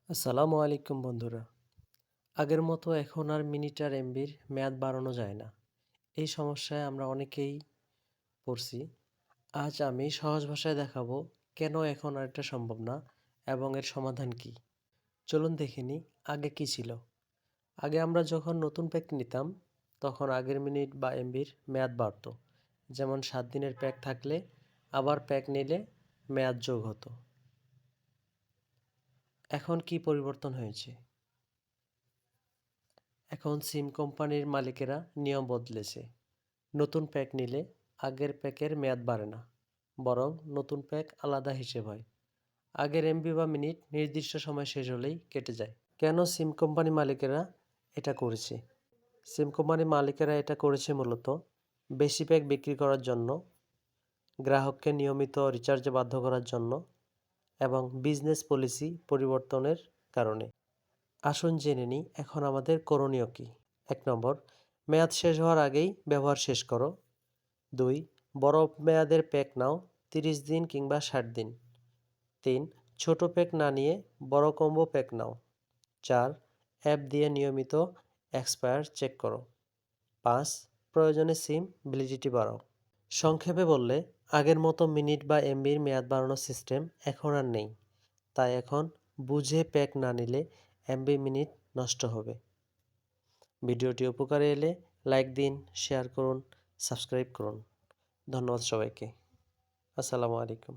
আসসালামু আলাইকুম বন্ধুরা। আগের মতো এখন আর মিনিট আর এমবির মেয়াদ বাড়ানো যায় না। এই সমস্যায় আমরা অনেকেই পড়ছি। আজ আমি সহজ ভাষায় দেখাবো কেন এখন আর এটা সম্ভব না এবং এর সমাধান কি। চলুন দেখে নিই আগে কি ছিল। আগে আমরা যখন নতুন প্যাক নিতাম তখন আগের মিনিট বা এমবির মেয়াদ বাড়তো। যেমন 7 দিনের প্যাক থাকলে আবার প্যাক নিলে মেয়াদ যোগ হতো। এখন কি পরিবর্তন হয়েছে? এখন সিম কোম্পানির মালিকেরা নিয়ম বদলেছে। নতুন প্যাক নিলে আগের প্যাকের মেয়াদ বাড়ে না, বরং নতুন প্যাক আলাদা হিসেব হয়। আগের এমবি বা মিনিট নির্দিষ্ট সময় শেষ হলেই কেটে যায়। কেন সিম কোম্পানি মালিকেরা এটা করেছে? সিম কোম্পানি মালিকেরা এটা করেছে মূলত বেশি প্যাক বিক্রি করার জন্য, গ্রাহককে নিয়মিত রিচার্জে বাধ্য করার জন্য এবং বিজনেস পলিসি পরিবর্তনের কারণে। আসুন জেনে নিই এখন আমাদের করণীয় কী। ১ নম্বর, মেয়াদ শেষ হওয়ার আগেই ব্যবহার শেষ করো। ২. বড় মেয়াদের প্যাক নাও, ৩০ দিন কিংবা ৬০ দিন। ৩. ছোট প্যাক না নিয়ে বড় কম্বো প্যাক নাও। ৪. অ্যাপ দিয়ে নিয়মিত এক্সপায়ার চেক করো। ৫. প্রয়োজনে সিম ভ্যালিডিটি বাড়াও। সংক্ষেপে বললে, আগের মতো মিনিট বা এমবির মেয়াদ বাড়ানোর সিস্টেম এখন আর নেই। তাই এখন বুঝে প্যাক না নিলে এমবি মিনিট নষ্ট হবে। ভিডিওটি উপকারে এলে লাইক দিন, শেয়ার করুন, সাবস্ক্রাইব করুন। ধন্যবাদ সবাইকে। আসসালামু আলাইকুম।